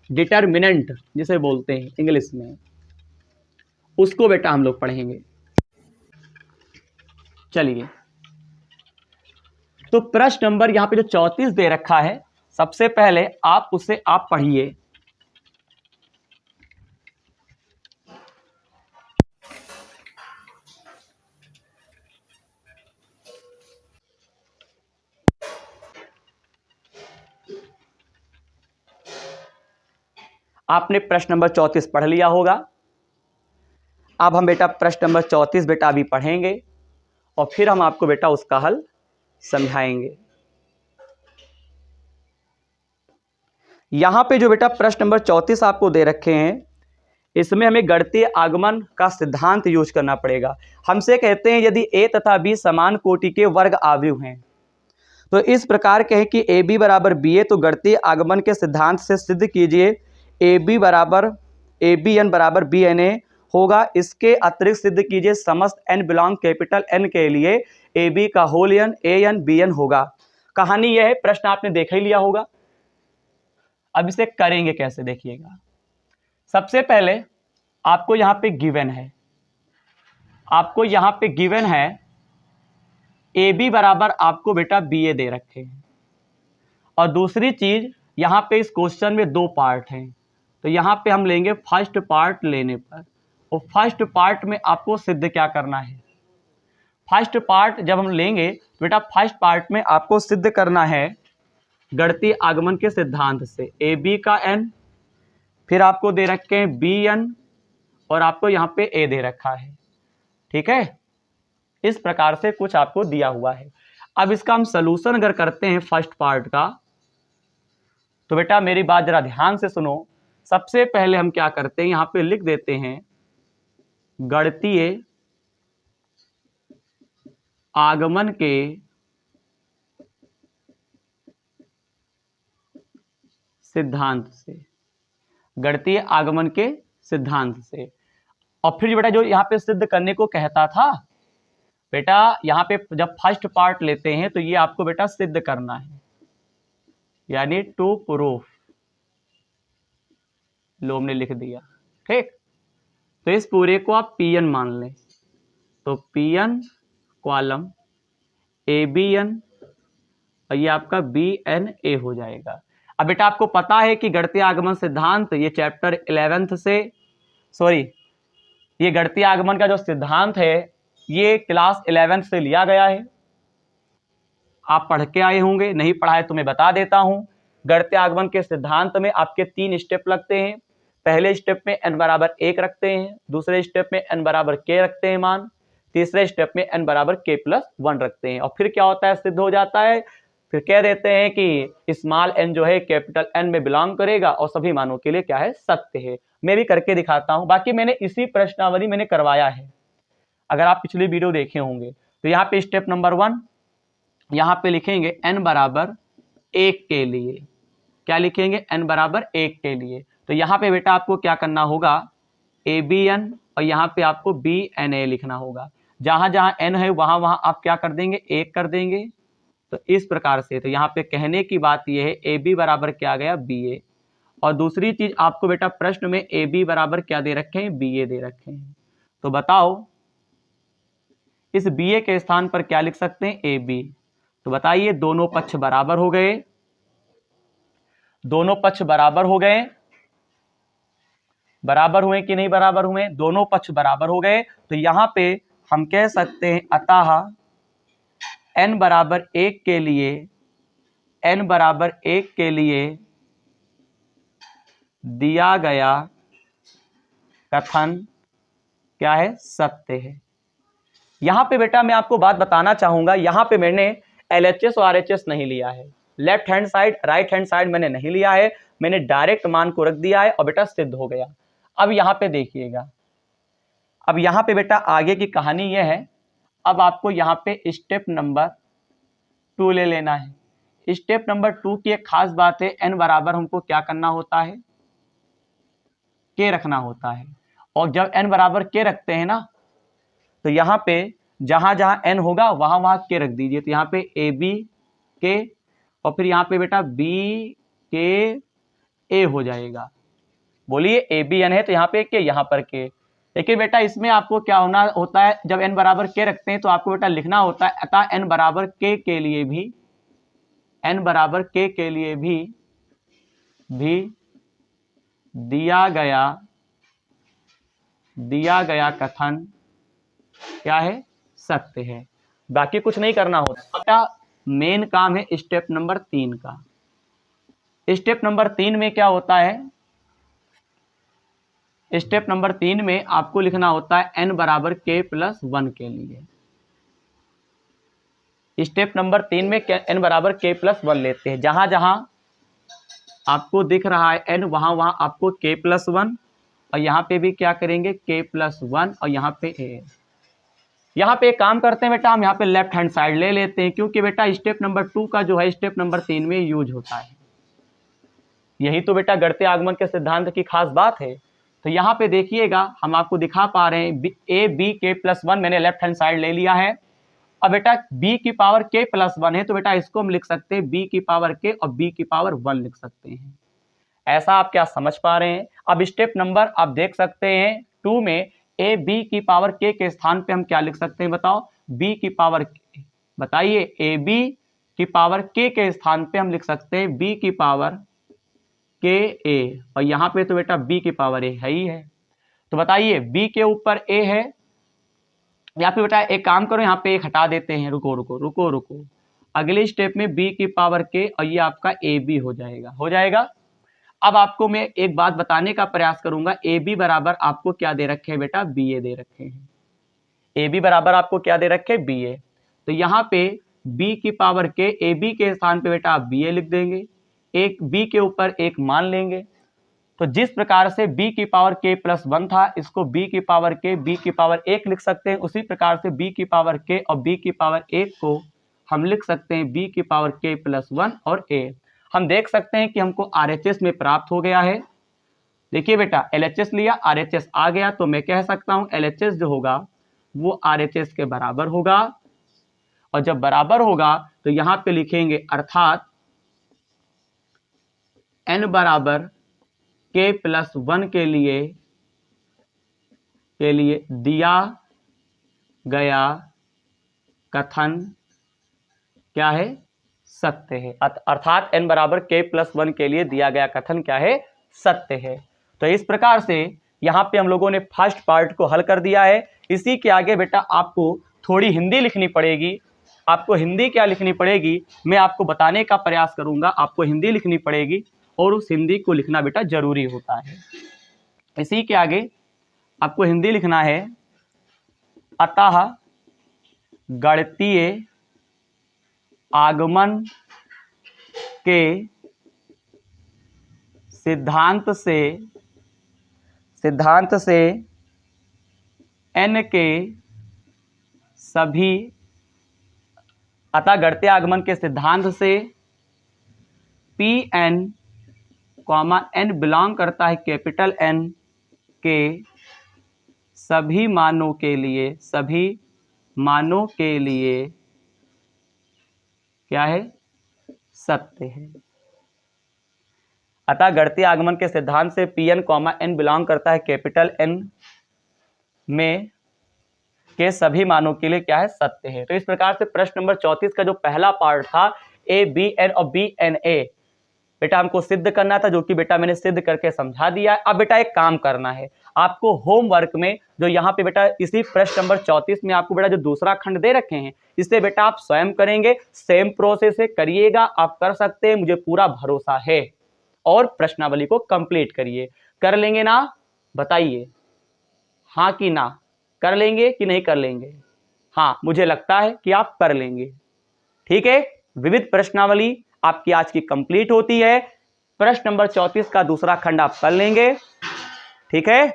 डिटर्मिनेंट जिसे बोलते हैं इंग्लिश में, उसको बेटा हम लोग पढ़ेंगे। चलिए, तो प्रश्न नंबर यहां पे जो 34 दे रखा है, सबसे पहले आप उसे आप पढ़िए। आपने प्रश्न नंबर 34 पढ़ लिया होगा। अब हम बेटा प्रश्न नंबर 34 बेटा अभी पढ़ेंगे, और फिर हम आपको बेटा उसका हल समझाएंगे। यहां पे जो बेटा प्रश्न नंबर 34 आपको दे रखे हैं, इसमें हमें गणितीय आगमन का सिद्धांत यूज करना पड़ेगा। हमसे कहते हैं यदि A तथा B समान कोटि के वर्ग अवयव हैं, तो इस प्रकार कहें कि AB बराबर BA, तो गणितीय आगमन के सिद्धांत से सिद्ध कीजिए AB बराबर ABN बराबर BNA होगा। इसके अतिरिक्त सिद्ध कीजिए समस्त n बिलोंग कैपिटल N के लिए AB का होल n AN BN होगा। कहानी यह है, प्रश्न आपने देख ही लिया होगा। अब इसे करेंगे कैसे, देखिएगा। सबसे पहले आपको यहां पे गिवन है, आपको यहां पे गिवन है AB बराबर आपको बेटा BA दे रखे हैं, और दूसरी चीज यहां पे इस क्वेश्चन में 2 पार्ट हैं, तो यहां पे हम लेंगे फर्स्ट पार्ट लेने पर, और फर्स्ट पार्ट में आपको सिद्ध क्या करना है? फर्स्ट पार्ट जब हम लेंगे तो बेटा फर्स्ट पार्ट में आपको सिद्ध करना है गणितीय आगमन के सिद्धांत से AB का n, फिर आपको दे रखे हैं BN, और आपको यहाँ पे A दे रखा है। ठीक है, इस प्रकार से कुछ आपको दिया हुआ है। अब इसका हम सलूशन अगर करते हैं फर्स्ट पार्ट का, तो बेटा मेरी बात जरा ध्यान से सुनो। सबसे पहले हम क्या करते हैं, यहां पे लिख देते हैं गणितीय आगमन के सिद्धांत से, गणितीय आगमन के सिद्धांत से। और फिर बेटा जो यहाँ पे सिद्ध करने को कहता था बेटा, यहाँ पे जब फर्स्ट पार्ट लेते हैं तो ये आपको बेटा सिद्ध करना है, यानी टू प्रूफ, लो हमने लिख दिया, ठीक। तो इस पूरे को आप पीएन मान लें, तो पीएन कॉलम एबीएन और ये आपका बीएनए हो जाएगा। अब बेटा आपको पता है कि गणितीय आगमन सिद्धांत ये चैप्टर 11th से, सॉरी, ये गणितीय आगमन का जो सिद्धांत है ये क्लास 11th से लिया गया है। आप पढ़ के आए होंगे, नहीं पढ़ा है तो मैं बता देता हूं। गणितीय आगमन के सिद्धांत में आपके 3 स्टेप लगते हैं। पहले स्टेप में n बराबर 1 रखते हैं, दूसरे स्टेप में n बराबर k रखते हैं मान, तीसरे स्टेप में n बराबर k+1 रखते हैं। और फिर क्या होता है, सिद्ध हो जाता है। फिर कह देते हैं कि स्मॉल n जो है कैपिटल N में बिलोंग करेगा और सभी मानों के लिए क्या है, सत्य है। मैं भी करके दिखाता हूं, बाकी मैंने इसी प्रश्नावली मैंने करवाया है, अगर आप पिछली वीडियो देखे होंगे। तो यहाँ पे स्टेप नंबर 1 यहाँ पे लिखेंगे n बराबर 1 के लिए, क्या लिखेंगे, n बराबर 1 के लिए। तो यहाँ पे बेटा आपको क्या करना होगा, ABN और यहाँ पे आपको BNA लिखना होगा। जहां जहां n है वहां वहां आप क्या कर देंगे, 1 कर देंगे। तो इस प्रकार से, तो यहाँ पे कहने की बात यह है AB बराबर क्या गया, BA। और दूसरी चीज आपको बेटा प्रश्न में AB बराबर क्या दे रखे हैं, BA दे रखे हैं। तो बताओ इस BA के स्थान पर क्या लिख सकते हैं, AB। तो बताइए दोनों पक्ष बराबर हो गए, दोनों पक्ष बराबर हो गए, बराबर हुए कि नहीं बराबर हुए, दोनों पक्ष बराबर हो गए। तो यहां पे हम कह सकते हैं अतः n बराबर 1 के लिए, n बराबर 1 के लिए दिया गया कथन क्या है, सत्य है। यहां पे बेटा मैं आपको बात बताना चाहूंगा, यहां पे मैंने LHS और RHS नहीं लिया है, left hand side right hand side मैंने नहीं लिया है, मैंने डायरेक्ट मान को रख दिया है और बेटा सिद्ध हो गया। अब यहां पे देखिएगा, अब यहां पे बेटा आगे की कहानी यह है, अब आपको यहां पे स्टेप नंबर 2 ले लेना है। स्टेप नंबर 2 की एक खास बात है, n बराबर हमको क्या करना होता है, k रखना होता है। और जब n बराबर k रखते हैं ना, तो यहाँ पे जहां जहां n होगा वहां वहां k रख दीजिए। तो यहाँ पे AB k और फिर यहाँ पे बेटा BK A हो जाएगा। बोलिए ABN है तो यहाँ पे k, यहाँ पर k। लेकिन बेटा इसमें आपको क्या होना होता है, जब n बराबर k रखते हैं तो आपको बेटा लिखना होता है अतः n बराबर k के लिए भी, n बराबर k के लिए भी दिया गया कथन क्या है, सत्य है। बाकी कुछ नहीं करना होता। मेन काम है स्टेप नंबर 3 का। स्टेप नंबर 3 में क्या होता है, स्टेप नंबर 3 में आपको लिखना होता है n बराबर k+1 के लिए। स्टेप नंबर 3 में n बराबर k+1 लेते हैं, जहां जहां आपको दिख रहा है n वहां वहां आपको k+1 और यहाँ पे भी क्या करेंगे k+1 और यहाँ पे a। यहाँ पे एक काम करते हैं बेटा, हम यहाँ पे लेफ्ट हैंड साइड ले लेते हैं, क्योंकि बेटा स्टेप नंबर 2 का जो है स्टेप नंबर 3 में यूज होता है। यही तो बेटा गणितीय आगमन के सिद्धांत की खास बात है। तो यहाँ पे देखिएगा हम आपको दिखा पा रहे हैं ABK+1 मैंने लेफ्ट हैंड साइड ले लिया है। अब बेटा b की पावर k+1 है तो बेटा इसको हम लिख सकते हैं b की पावर k और b की पावर 1 लिख सकते हैं। ऐसा आप क्या समझ पा रहे हैं। अब स्टेप नंबर आप देख सकते हैं 2 में b की पावर k के स्थान पे हम क्या लिख सकते हैं, बताओ b की पावर k। बताइए ab की पावर k के स्थान पे हम लिख सकते हैं b की पावर k a और यहाँ पे तो बेटा b की पावर a है ही है। तो बताइए b के ऊपर a है, यहाँ पे बेटा एक काम करो, यहाँ पे एक हटा देते हैं, रुको रुको रुको रुको, अगले स्टेप में b की पावर k और ये आपका ab हो जाएगा, हो जाएगा। अब आपको मैं एक बात बताने का प्रयास करूंगा, AB बराबर आपको क्या दे रखे हैं बेटा, BA दे रखे हैं। AB बराबर आपको क्या दे रखे हैं, BA। तो यहाँ पे B की पावर k AB के स्थान पे बेटा आप BA लिख देंगे, एक b के ऊपर एक मान लेंगे। तो जिस प्रकार से b की पावर k प्लस 1 था, इसको b की पावर k b की पावर 1 लिख सकते हैं। उसी प्रकार से b की पावर k और b की पावर 1 को हम लिख सकते हैं b की पावर k प्लस 1 और a। हम देख सकते हैं कि हमको RHS में प्राप्त हो गया है। देखिए बेटा, LHS लिया, RHS आ गया, तो मैं कह सकता हूं LHS जो होगा वो RHS के बराबर होगा। और जब बराबर होगा तो यहां पे लिखेंगे अर्थात n बराबर k प्लस 1 के लिए दिया गया कथन क्या है? सत्य है। अर्थात n बराबर k प्लस 1 के लिए दिया गया कथन क्या है? सत्य है। तो इस प्रकार से यहाँ पे हम लोगों ने फर्स्ट पार्ट को हल कर दिया है। इसी के आगे बेटा आपको थोड़ी हिंदी लिखनी पड़ेगी। आपको हिंदी क्या लिखनी पड़ेगी, मैं आपको बताने का प्रयास करूंगा। आपको हिंदी लिखनी पड़ेगी और उस हिंदी को लिखना बेटा जरूरी होता है। इसी के आगे आपको हिंदी लिखना है, अतः गणितीय आगमन के सिद्धांत से n के सभी, अतः गणितीय आगमन के सिद्धांत से Pn, n बिलोंग करता है कैपिटल N के सभी मानों के लिए क्या है? सत्य है। अतः गणितीय आगमन के सिद्धांत से Pn, n बिलोंग करता है कैपिटल N में के सभी मानों के लिए क्या है? सत्य है। तो इस प्रकार से प्रश्न नंबर 34 का जो पहला पार्ट था A, B, N और B, N, A बेटा हमको सिद्ध करना था, जो कि बेटा मैंने सिद्ध करके समझा दिया है। अब बेटा एक काम करना है आपको होमवर्क में, जो यहाँ पे बेटा इसी प्रश्न नंबर 34 में आपको बेटा जो दूसरा खंड दे रखे हैं, इसे बेटा आप स्वयं करेंगे। सेम प्रोसेस से करिएगा, आप कर सकते हैं, मुझे पूरा भरोसा है। और प्रश्नावली को कंप्लीट करिए। कर लेंगे ना? बताइए हाँ कि ना। कर लेंगे कि नहीं कर लेंगे? हाँ, मुझे लगता है कि आप कर लेंगे। ठीक है, विविध प्रश्नावली आपकी आज की कंप्लीट होती है। प्रश्न नंबर 34 का दूसरा खंड आप कर लेंगे। ठीक है,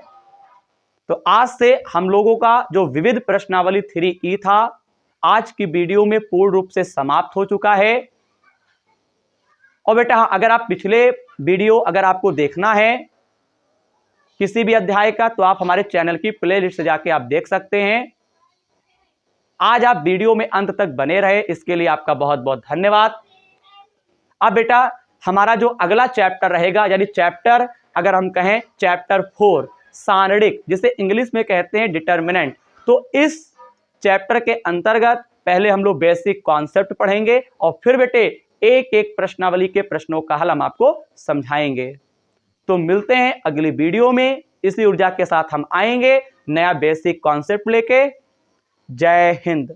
तो आज से हम लोगों का जो विविध प्रश्नावली 3E था, आज की वीडियो में पूर्ण रूप से समाप्त हो चुका है। और बेटा अगर आप पिछले वीडियो अगर आपको देखना है किसी भी अध्याय का, तो आप हमारे चैनल की प्लेलिस्ट से जाके आप देख सकते हैं। आज आप वीडियो में अंत तक बने रहे, इसके लिए आपका बहुत बहुत धन्यवाद। अब बेटा हमारा जो अगला चैप्टर रहेगा, यानी चैप्टर अगर हम कहें चैप्टर 4 सारणिक, जिसे इंग्लिश में कहते हैं डिटर्मिनेंट, तो इस चैप्टर के अंतर्गत पहले हम लोग बेसिक कॉन्सेप्ट पढ़ेंगे और फिर बेटे एक एक प्रश्नावली के प्रश्नों का हल हम आपको समझाएंगे। तो मिलते हैं अगली वीडियो में। इसी ऊर्जा के साथ हम आएंगे नया बेसिक कॉन्सेप्ट लेके। जय हिंद।